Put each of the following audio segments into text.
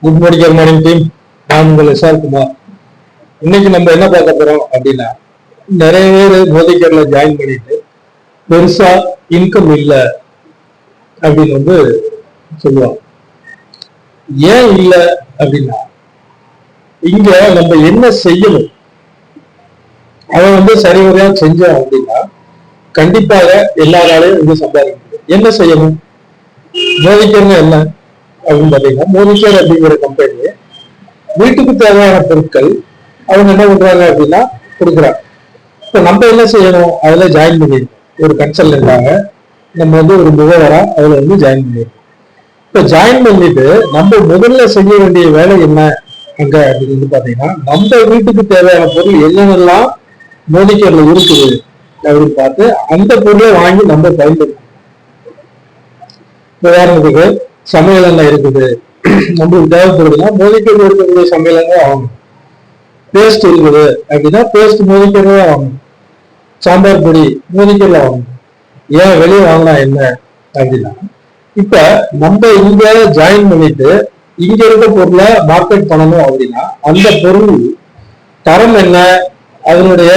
Good morning team. நான் உங்கள் SR Kumar. இன்னைக்கு நம்ம என்ன பார்க்க போறோம் அப்படின்னா, நிறைய பேர் மோதிகர்ல ஜாயின் பண்ணிட்டு பெருசா இன்கம் இல்லை அப்படின்னு சொல்லுவாங்க. ஏன் இல்லை அப்படின்னா, இங்க நம்ம என்ன செய்யணும், அவன் சரிவரையா செஞ்சோம் அப்படின்னா கண்டிப்பாக எல்லாராலையும் சம்பாதிக்க முடியும். என்ன செய்யணும்? மோதிகர்னு என்ன அப்படின்னு பாத்தீங்கன்னா, மோதிகர் அப்படிங்கிற கம்பெனி வீட்டுக்கு தேவையான பொருட்கள் அவங்க என்ன பண்றாங்க அப்படின்னா கொடுக்குறாங்க. இப்ப நம்ம என்ன செய்யணும்? அதுல ஜாயின் பண்ணிருக்கோம். ஒரு கன்சல்டன்டாக நம்ம ஒரு முகவரா அதுல ஜாயின் பண்ணிருக்கோம். இப்ப ஜாயின் பண்ணிட்டு நம்ம முதல்ல செய்ய வேண்டிய வேலை என்ன அங்க அப்படின்னு பாத்தீங்கன்னா, நம்ம வீட்டுக்கு தேவையான பொருள் என்னென்னலாம் மோதிகர்ல இருக்குது அப்படின்னு பார்த்து அந்த பொருளை வாங்கி நம்ம பயன்படுத்தணும். உதாரணத்துக்கு சமையல் எண்ணெய் இருக்குது, நம்மளுக்கு தேவைப்படுதுன்னா மோதிகர்ல இருக்கக்கூடிய சமையல் எண்ணெய் வாங்கணும். பேஸ்ட் இருக்குது அப்படின்னா பேஸ்ட் மோதிகர்ல வாங்கணும். சாம்பார் பொடி மோதிகர்ல வாங்கணும். ஏன் வெளியே வாங்கினா என்ன அப்படின்னா, இப்ப நம்ம இங்க ஜாயின் பண்ணிட்டு இங்க இருக்க பொருளை மார்க்கெட் பண்ணணும் அப்படின்னா அந்த பொருள் தரம் என்ன, அதனுடைய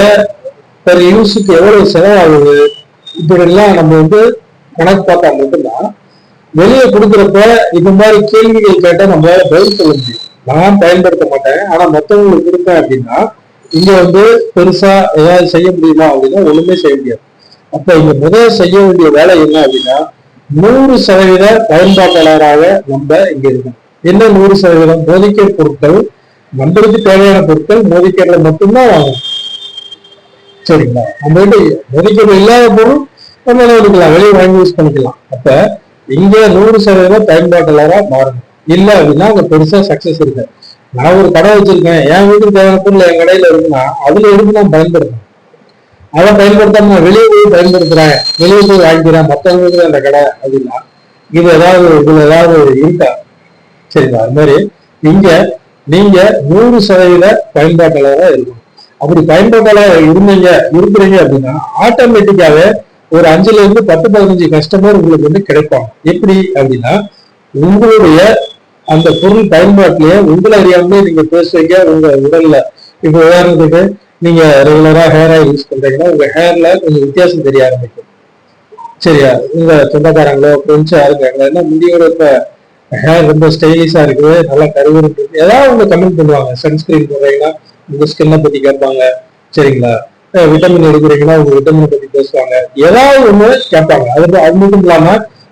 பெர் யூஸுக்கு எவ்வளவு செலவாகுது, இப்படி எல்லாம் நம்ம கணக்கு பார்த்தா மட்டும்தான் வெளியே கொடுக்குறப்ப இந்த மாதிரி கேள்விகள் கேட்டா நம்மளால பதில் சொல்ல முடியும். நான் பயன்படுத்த மாட்டேன், ஆனா மற்றவங்களுக்கு கொடுப்பேன் அப்படின்னா இங்க பெருசா ஏதாவது செய்ய முடியுமா அப்படின்னா ஒண்ணுமே செய்ய முடியாது. அப்ப இங்க முதல் செய்ய வேண்டிய வேலை என்ன அப்படின்னா, 100% பயன்பாட்டாளராக நம்ம இங்க இருக்கணும். என்ன 100%? மோதிகர் பொருட்கள், நம்மளுக்கு தேவையான பொருட்கள் மோதிகர்ல மட்டும்தான் வாங்கணும். சரிங்களா? நம்ம மோதிகர் இல்லாத பொருள் நம்ம என்ன பண்ணிக்கலாம், வெளியே வாங்கி யூஸ் பண்ணிக்கலாம். அப்ப இங்க 100% பயன்பாட்டாளரா மாறணும். இல்ல அப்படின்னா அங்க பெருசா சக்சஸ் இருக்கு. நான் ஒரு கடை வச்சிருக்கேன், என் வீட்டுக்கு தேவையான பொருள் என் கடையில இருக்குன்னா அதுல இருக்கு நான் பயன்படுத்தணும். அதை பயன்படுத்தாம நான் வெளியே போய் பயன்படுத்துறேன், வெளியே போய் வாங்கிக்கிறேன் மற்றவங்களுக்கு அந்த கடை அப்படின்னா இதுல ஏதாவது இருக்கா? சரிங்களா? அது மாதிரி இங்க நீங்க 100% பயன்பாட்டாளராக இருக்கணும். அப்படி பயன்பாட்டாளராக இருக்கிறீங்க அப்படின்னா ஆட்டோமேட்டிக்காவே ஒரு 5ல இருந்து 10-15 கஸ்டமர் உங்களுக்கு கிடைப்பாங்க. எப்படி அப்படின்னா, உங்களுடைய அந்த பொருள் பயன்பாட்டிலேயே உங்களை அறியாமலே நீங்க பேசுவீங்க. உங்க உடல்ல இப்ப உதாரணத்துக்கு நீங்க ரெகுலரா ஹேர் ஆயில் யூஸ் பண்றீங்கன்னா உங்க ஹேர்ல கொஞ்சம் வித்தியாசம் தெரிய ஆரம்பிக்கும். சரியா? உங்க சொந்தக்காரங்களோ ஃப்ரெண்ட்ஸோ இருக்காங்களா, என்ன முடியோட இப்ப ஹேர் ரொம்ப ஸ்டைலிஷா இருக்குது, நல்லா கருவு இருக்கு, ஏதாவது அவங்க கமெண்ட் பண்ணுவாங்க. சன்ஸ்கிரீன் போடுறீங்கன்னா உங்க ஸ்கின்னை பத்தி கேட்பாங்க. சரிங்களா? விட்டமின் எடுக்கிறீங்கன்னா உங்க விட்டமினை பத்தி பேசுவாங்க. ஏதாவது ஒண்ணு கேட்பாங்க. அது மட்டும் இல்லாம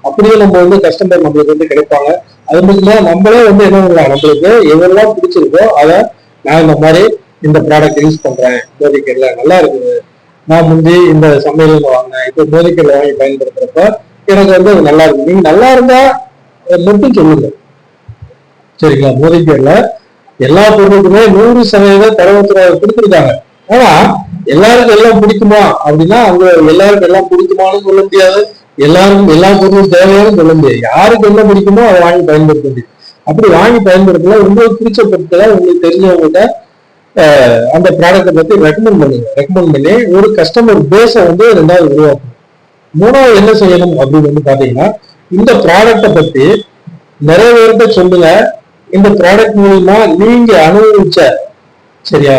அப்படியே நம்ம கஸ்டமர் நம்மளுக்கு கிடைப்பாங்க. அது மட்டும் இல்லாம நம்மளே என்ன பண்ணலாம், நம்மளுக்கு எதெல்லாம் பிடிச்சிருக்கோ அதை நான் இந்த மாதிரி இந்த ப்ராடக்ட் யூஸ் பண்றேன், மோதிகர்ல நல்லா இருக்குது, நான் முந்தி இந்த சமையல் வாங்கினேன், இப்போ மோதிகர்ல வாங்கி பயன்படுத்துறப்ப எனக்கு அது நல்லா இருக்கு, நீங்க நல்லா இருந்தா மட்டும் சொல்லுங்க. சரிங்களா? மோதிகர்ல எல்லா பொருளுக்குமே 100% தரவுத்துறை கொடுத்துருக்காங்க. ஆனா எல்லாருக்கும் எல்லாம் பிடிக்குமா அப்படின்னா அவங்க எல்லாருக்கும் எல்லாம் பிடிக்குமான்னு சொல்ல முடியாது. எல்லாருக்கும் எல்லா பொருளும் தேவையானு சொல்ல முடியாது. யாருக்கு என்ன பிடிக்குமோ அதை வாங்கி பயன்படுத்த முடியும். அப்படி வாங்கி பயன்படுத்தல உங்களுக்கு பிடிச்ச பொருட்களை உங்களுக்கு தெரிஞ்சவங்ககிட்ட அந்த ப்ராடக்டை பத்தி ரெக்கமெண்ட் பண்ணுங்க. ரெக்கமெண்ட் பண்ணி ஒரு கஸ்டமர் பேஸை ரெண்டாவது உருவாக்கணும். மூணாவது என்ன செய்யணும் அப்படின்னு பாத்தீங்கன்னா, இந்த ப்ராடக்டை பத்தி நிறைய பேர்கிட்ட சொல்லுங்க. இந்த ப்ராடக்ட் மூலமா நீங்க அனுபவிச்ச, சரியா,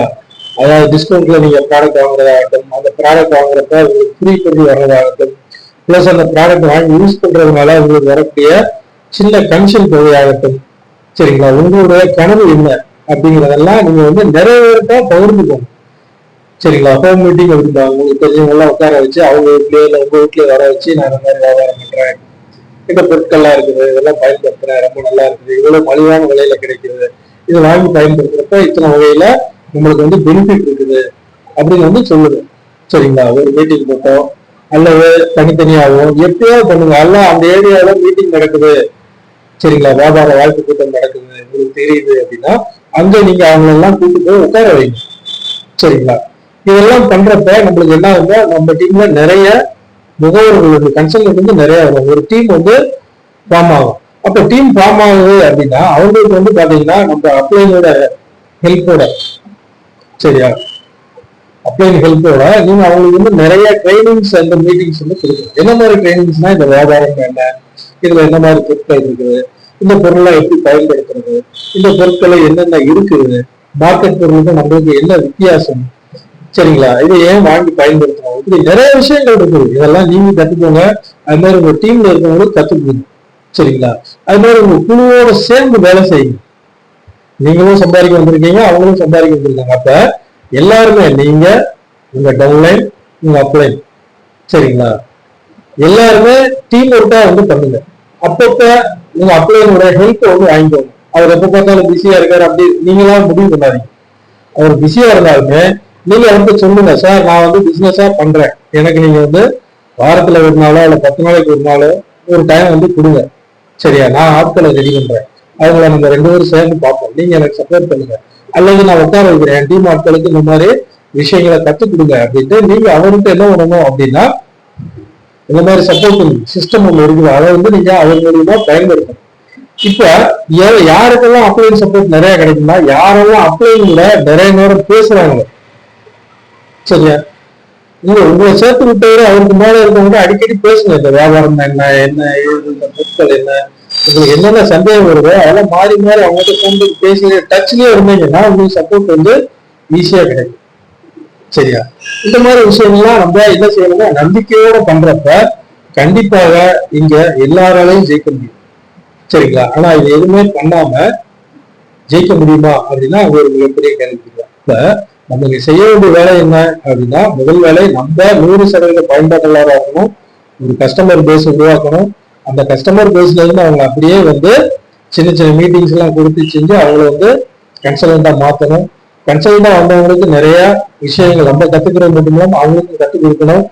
அதாவது டிஸ்கவுண்ட்ல நீங்க ப்ராடக்ட் வாங்குறதாகட்டும், அந்த ப்ராடக்ட் வாங்குறப்ப உங்களுக்கு ஃப்ரீ பண்ணி வர்றதாகட்டும், பிளஸ் அந்த ப்ராடக்ட் வாங்கி யூஸ் பண்றதுனால உங்களுக்கு வரக்கூடிய சின்ன கமிஷன் தொகையாகட்டும், சரிங்களா, உங்களுடைய கனவு என்ன அப்படிங்கிறதெல்லாம் நீங்க நிறைய பேர்கிட்ட பகிர்ந்துக்கணும். சரிங்களா? ஹோம் மீட்டிங் அப்படின்னா உங்களுக்கு தெரிஞ்சவங்க எல்லாம் உட்கார வச்சு அவங்க வீட்லயே இல்லை உங்க வீட்லயே வர வச்சு நான் இந்த மாதிரி வியாபாரம் பண்றேன், இந்த பொருட்கள்லாம் இருக்குது, இதெல்லாம் பயன்படுத்துறேன், ரொம்ப நல்லா இருக்குது, இவ்வளவு மலிவான விலையில கிடைக்குது, இது வாங்கி பயன்படுத்துறப்ப இத்தனை வகையில நம்மளுக்கு பெனிஃபிட் இருக்குது அப்படின்னு சொல்லுது. சரிங்களா? ஒரு மீட்டிங் போட்டோம் அல்லது தனித்தனியாகவும் எப்பயாவது பண்ணுங்க. எல்லாம் அந்த ஏரியாவில மீட்டிங் நடக்குது, சரிங்களா, வியாபார வாய்ப்பு கூட்டம் நடக்குது, உங்களுக்கு தெரியுது அப்படின்னா அங்க நீங்க அவங்களெல்லாம் கூப்பிட்டு போய் உட்கார வைங்க. சரிங்களா? இதெல்லாம் பண்றப்ப நம்மளுக்கு என்ன ஆகுங்க, நம்ம டீம்ல நிறைய முகவர்களுக்கு கன்சல்டன்ட் நிறைய வரும். ஒரு டீம் ஃபார்ம் ஆகும். அப்ப டீம் ஃபார்ம் ஆகுது அப்படின்னா அவங்களுக்கு பாத்தீங்கன்னா நம்ம அப்ளைனோட ஹெல்ப்போட, சரியா, அப்ளைன் ஹெல்ப்போட நீங்க அவங்களுக்கு நிறைய ட்ரைனிங்ஸ் அந்த மீட்டிங்ஸ் கொடுக்கணும். என்ன மாதிரி ட்ரைனிங்ஸ்னா, இந்த வியாபாரம் என்ன, இதுல என்ன மாதிரி பொருட்கள் இருக்குது, இந்த பொருளை எப்படி பயன்படுத்துறது, இந்த பொருட்களை என்னென்ன இருக்குது, மார்க்கெட் பொருளுக்கும் நம்மளுக்கு என்ன வித்தியாசம், சரிங்களா, இதை ஏன் வாங்கி பயன்படுத்தணும், இப்படி நிறைய விஷயங்கள் இருக்குது. இதெல்லாம் நீங்க கத்துக்கோங்க. அது மாதிரி உங்க டீம்ல இருக்கவங்களும் கத்துக்கணும். சரிங்களா, அது மாதிரி உங்க குழுவோட சேர்ந்து வேலை செய்யுங்க. நீங்களும் சம்பாதிக்க வந்திருக்கீங்க, அவங்களும் சம்பாதிக்க வந்திருக்காங்க. அப்ப எல்லாருமே நீங்க, உங்க டவுன்லைன், உங்க அப்லைன், சரிங்களா, எல்லாருமே டீம் ஒர்க்கா வந்து பண்ணுங்க. அப்பப்ப உங்க அப்ளைனோட ஹெல்ப் வந்து வாங்கிக்கோங்க. அவர் எப்ப பார்த்தாலும் பிஸியா இருக்காரு அப்படி நீங்களா முடிவு பண்ணாதீங்க. அவர் பிஸியா இருந்தாலுமே நீங்க அவருக்கு சொல்லுங்க, சார் நான் வந்து பிசினஸா பண்றேன், எனக்கு நீங்க வந்து வாரத்துல ஒரு நாளோ இல்ல 10 நாளைக்கு ஒரு நாளோ ஒரு டைம் வந்து கொடுங்க. சரியா, நான் ஆட்களை ரெடி பண்றேன், அவங்கள நம்ம 2 பேரும் சேர்ந்து பார்ப்போம், நீங்க எனக்கு சப்போர்ட் பண்ணுங்க, அல்லது நான் உட்கார வைக்கிறேன் என் டீம் ஆட்களுக்கு இந்த மாதிரி விஷயங்களை கத்துக் கொடுங்க அப்படின்ட்டு நீங்க அவர்கிட்ட என்ன பண்ணணும் அப்படின்னா, இந்த மாதிரி சப்போர்ட்டிங் சிஸ்டம் ஒன்று இருக்குது, அதை வந்து நீங்க அவர் மூலியமா பயன்படுத்தணும். இப்ப யாருக்கெல்லாம் அப்ளைன் சப்போர்ட் நிறைய கிடைக்கும்னா, யாரெல்லாம் அப்ளைன்ல நிறைய நேரம் பேசுறாங்க, சரியா, நீங்க உங்களை சேர்த்து விட்டவரை அவருக்கு மேல இருக்கவங்க அடிக்கடி பேசுங்க. இந்த வியாபாரம் என்ன, என்ன ஏது, இந்த பொருட்கள் என்ன, உங்களுக்கு என்னென்ன சந்தேகம் வருதோ அதெல்லாம் மாறி மாறி அவங்ககிட்ட கொண்டு பேசி டச்லயே இருந்தீங்கன்னா உங்களுக்கு சப்போர்ட் வந்து ஈஸியா கிடைக்கும். சரியா, இந்த மாதிரி விஷயங்கள்லாம் நம்ம என்ன செய்யணும்னா நம்பிக்கையோட பண்றப்ப கண்டிப்பாக இங்க எல்லாராலையும் ஜெயிக்க முடியும். சரிங்களா, ஆனா இது எதுவுமே பண்ணாம ஜெயிக்க முடியுமா அப்படின்னா அது ஒரு மிகப்பெரிய கேள்வி. இப்ப நமக்கு செய்ய வேண்டிய வேலை என்ன அப்படின்னா, முதல் வேலை நம்ம 100% பயன்பாட்டாளராக இருக்கணும், ஒரு கஸ்டமர் பேஸ் உருவாக்கணும். அந்த கஸ்டமர் பேஸ்ல இருந்து அவங்க அப்படியே வந்து சின்ன சின்ன மீட்டிங்ஸ் எல்லாம் கொடுத்து செஞ்சு அவங்களை வந்து கன்சல்டா மாற்றணும். கன்சல்டா வந்தவங்களுக்கு நிறைய விஷயங்கள் நம்ம கத்துக்கிறது மட்டும் இல்லாம அவங்களுக்கும் கற்றுக் கொடுக்கணும்.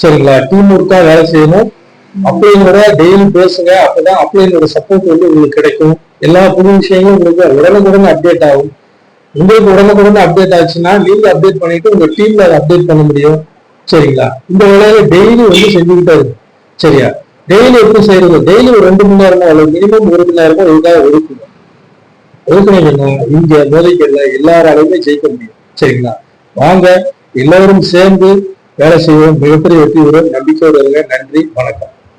சரிங்களா, டீம் ஒர்க்கா வேலை செய்யணும். அப்ளைனோட டெய்லி பேசுங்க, அப்பதான் அப்ளைனோட சப்போர்ட் வந்து உங்களுக்கு கிடைக்கும். எல்லா புது விஷயங்களும் உங்களுக்கு உடனுக்குடனே அப்டேட் ஆகும். உங்களுக்கு உடனுக்குடனே அப்டேட் ஆச்சுன்னா நீங்க அப்டேட் பண்ணிட்டு உங்க டீம்ல அதை அப்டேட் பண்ண முடியும். சரிங்களா, இந்த வேலையை டெய்லி வந்து செஞ்சுக்கிட்டே இருக்கு. சரியா, டெய்லி எப்படி செய்யறது, டெய்லி ஒரு 2 மணி நேரமோ அல்லது மினிமம் 1 மணி நேரமோ இதுக்காக ஒதுக்குங்க. ஒதுக்குனீங்கன்னா இங்க போதைக்கல்ல எல்லாராலையுமே ஜெயிக்க முடியும். சரிங்களா, வாங்க எல்லாரும் சேர்ந்து வேலை செய்வோம், மிகப்பெரிய வெற்றி வரும். நம்பிக்கையோடு இருங்க. நன்றி, வணக்கம்.